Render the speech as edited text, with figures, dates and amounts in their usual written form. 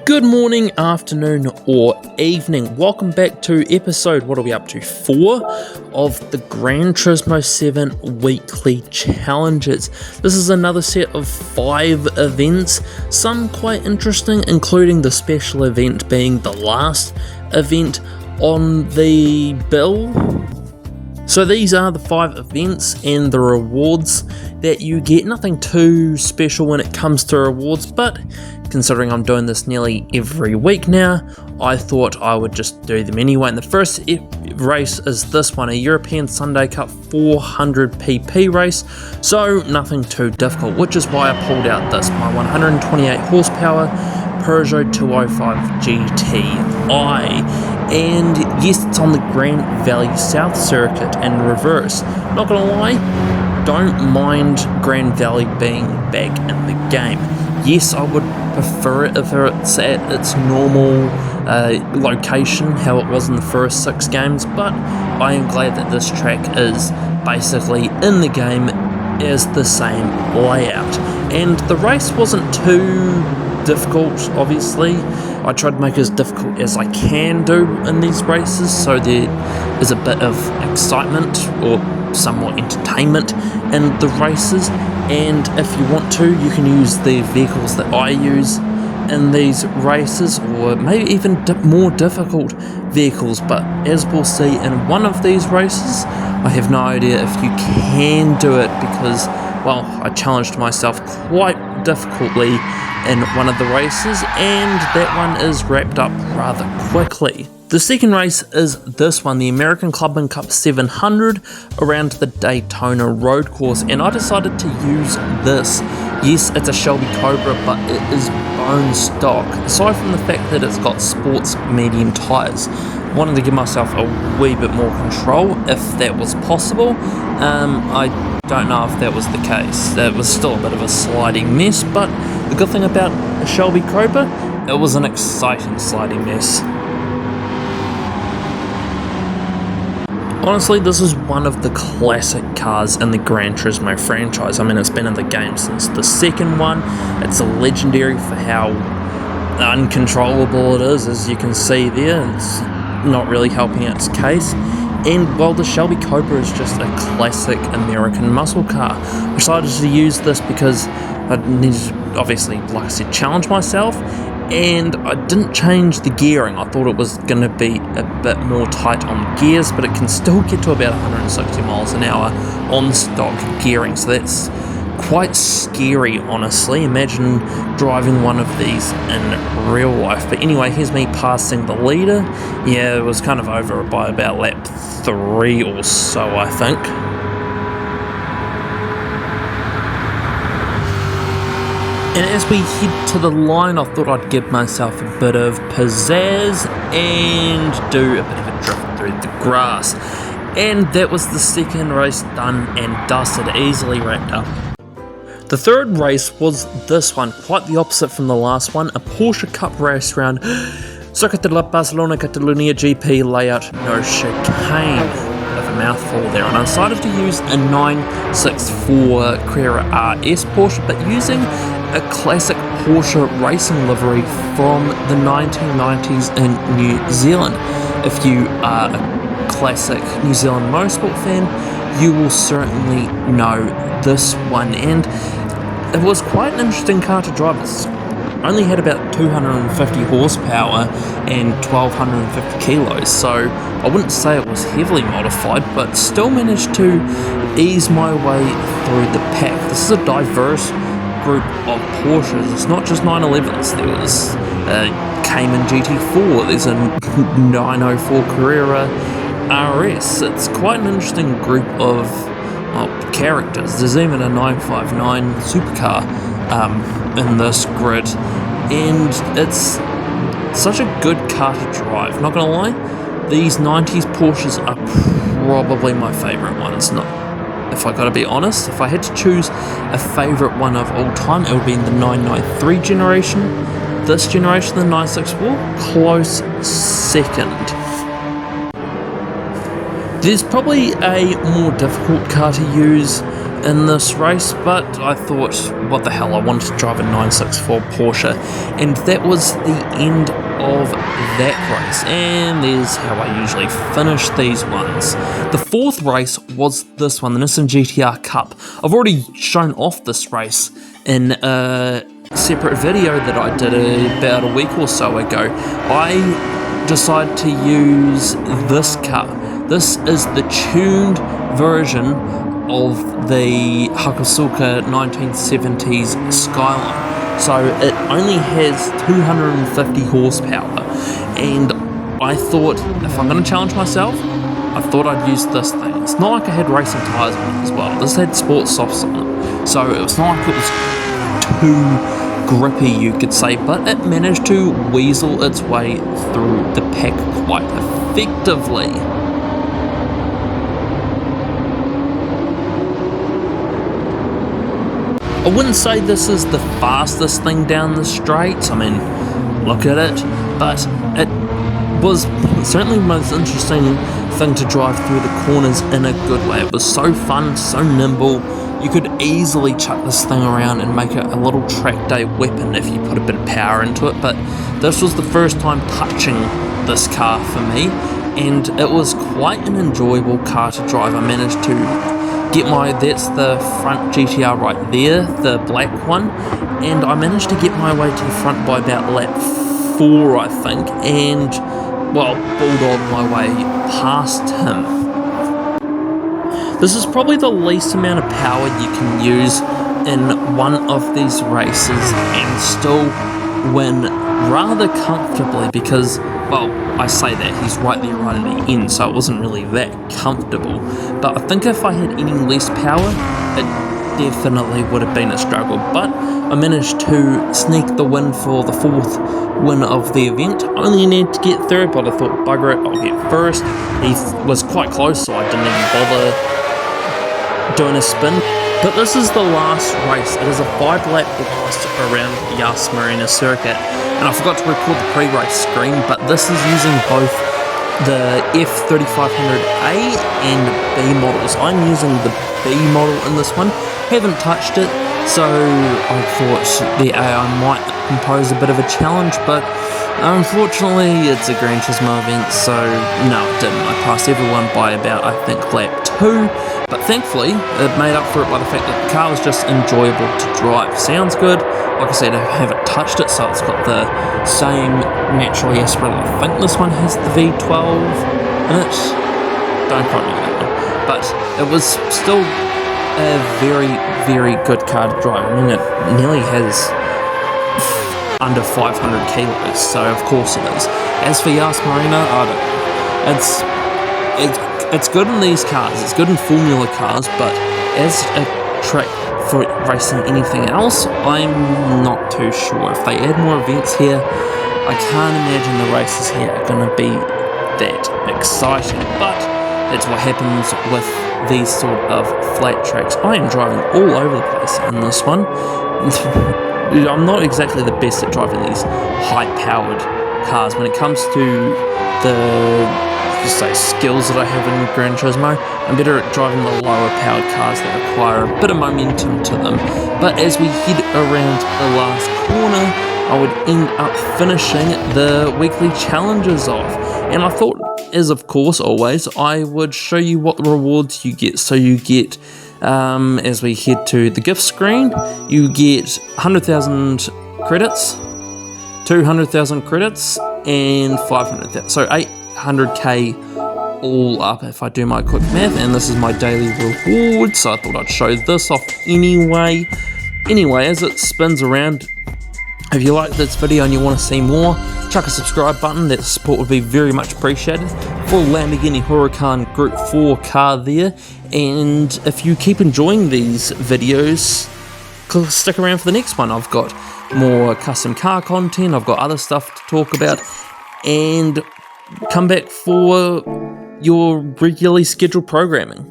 Good morning, afternoon, or evening. Welcome back to episode, what are we up to, 4 of the Gran Turismo 7 weekly challenges. This is another set of 5 events, some quite interesting, including the special event being the last event on the bill. So these are the 5 events and the rewards that you get. Nothing too special when it comes to rewards, but considering I'm doing this nearly every week now, I thought I would just do them anyway. And the first race is this one, a European Sunday Cup 400 pp race, so nothing too difficult, which is why I pulled out this, my 128 horsepower Peugeot 205 GTI. And yes, it's on the Grand Valley South Circuit in reverse. Not gonna lie, don't mind Grand Valley being back in the game. Yes, I would prefer it if it's at its normal location, how it was in the first 6 games, but I am glad that this track is basically in the game as the same layout. And the race wasn't too difficult, obviously. I tried to make it as difficult as I can do in these races, so there is a bit of excitement or somewhat entertainment in the races. And if you want to, you can use the vehicles that I use in these races, or maybe even more difficult vehicles, but as we'll see in one of these races, I have no idea if you can do it because, well, I challenged myself quite difficultly in one of the races, and that one is wrapped up rather quickly. The second race is this one, the American Clubman Cup 700 around the Daytona road course, and I decided to use this. Yes, it's a Shelby Cobra, but it is bone stock, aside from the fact that it's got sports medium tyres. Wanted to give myself a wee bit more control if that was possible. I don't know if that was the case. It was still a bit of a sliding mess, but the good thing about a Shelby Cobra, it was an exciting sliding mess. Honestly, this is one of the classic cars in the Gran Turismo franchise. I mean, it's been in the game since the second one. It's legendary for how uncontrollable it is, as you can see there. It's not really helping its case. And, well, the Shelby Cobra is just a classic American muscle car. I decided to use this because I needed to, obviously, like I said, challenge myself. And I didn't change the gearing. I thought it was going to be a bit more tight on gears, but it can still get to about 160 miles an hour on stock gearing. So that's quite scary, honestly. Imagine driving one of these in real life. But anyway, here's me passing the leader. Yeah, it was kind of over by about lap 3 or so, I think. And as we head to the line, I thought I'd give myself a bit of pizzazz and do a bit of a drift through the grass. And that was the second race done and dusted, easily wrapped up. The third race was this one, quite the opposite from the last one, a Porsche Cup race round Circuit de la Barcelona Catalunya GP layout, no chicane. Bit of a mouthful there, and I decided to use a 964 Carrera RS Porsche, but using a classic Porsche racing livery from the 1990s in New Zealand. If you are a classic New Zealand motorsport fan, you will certainly know this one, and it was quite an interesting car to drive. It's only had about 250 horsepower and 1250 kilos, so I wouldn't say it was heavily modified, but still managed to ease my way through the pack. This is a diverse group of Porsches. It's not just 911s. There was a Cayman GT4, there's a 904 Carrera RS. It's quite an interesting group of characters. There's even a 959 supercar in this grid, and it's such a good car to drive. Not gonna lie, these 90s Porsches are probably my favourite ones. If I gotta be honest, if I had to choose a favourite one of all time, it would be in the 993 generation. This generation, the 964, close second. There's probably a more difficult car to use in this race, but I thought, what the hell, I wanted to drive a 964 Porsche, and that was the end of that race, and there's how I usually finish these ones. The fourth race was this one, the Nissan GTR Cup. I've already shown off this race in a separate video that I did about a week or so ago. I decided to use this car. This is the tuned version of the Hakosuka 1970s Skyline. So it only has 250 horsepower, and I thought, if I'm going to challenge myself, I thought I'd use this thing. It's not like I had racing tyres on it as well. This had sports softs on it, so it was not like it was too grippy, you could say, but it managed to weasel its way through the pack quite effectively. I wouldn't say this is the fastest thing down the straights, I mean, look at it, but it was certainly the most interesting thing to drive through the corners in a good way. It was so fun, so nimble. You could easily chuck this thing around and make it a little track day weapon if you put a bit of power into it, but this was the first time touching this car for me, and it was quite an enjoyable car to drive. I managed to get that's the front GTR right there, the black one, and I managed to get my way to the front by about lap 4, I think, and, well, bulldog my way past him. This is probably the least amount of power you can use in one of these races and still win rather comfortably because, well, I say that, he's right there right at the end, so it wasn't really that comfortable. But I think if I had any less power, it definitely would have been a struggle. But I managed to sneak the win for the fourth win of the event. I only needed to get third, but I thought, bugger it, I'll get first. He was quite close, so I didn't even bother doing a spin. But this is the last race. It is a 5-lap blast around Yas Marina circuit, and I forgot to record the pre-race screen, but this is using both the F3500A and B models. I'm using the B model in this one, haven't touched it, so I thought the AI might impose a bit of a challenge, but unfortunately it's a Gran Turismo event, so no, it didn't. I passed everyone by about, I think, lap 2, but thankfully it made up for it by the fact that the car was just enjoyable to drive. Sounds good. Like I said, I haven't touched it, so it's got the same naturally aspirated. I think this one has the V12 in it. Don't quite know that one. But it was still a very, very good car to drive. I mean, it nearly has under 500 kilos, so of course it is. As for Yas Marina, I don't know. It's good in these cars, it's good in Formula cars, but as a track for racing anything else, I'm not too sure. If they add more events here, I can't imagine the races here are going to be that exciting, but that's what happens with these sort of flat tracks. I am driving all over the place in this one. I'm not exactly the best at driving these high-powered cars. When it comes to the skills that I have in Gran Turismo, I'm better at driving the lower-powered cars that require a bit of momentum to them. But as we head around the last corner, I would end up finishing the weekly challenges off. And I thought, as of course always, I would show you what the rewards you get. So you get, as we head to the gift screen, you get 100,000 credits, 200,000 credits, and 500,000. So 800k all up if I do my quick math, and this is my daily reward, so I thought I'd show this off anyway. Anyway, as it spins around, if you like this video and you want to see more, chuck a subscribe button. That support would be very much appreciated. Full Lamborghini Huracan Group 4 car there, and if you keep enjoying these videos, stick around for the next one. I've got more custom car content, I've got other stuff to talk about, and come back for your regularly scheduled programming.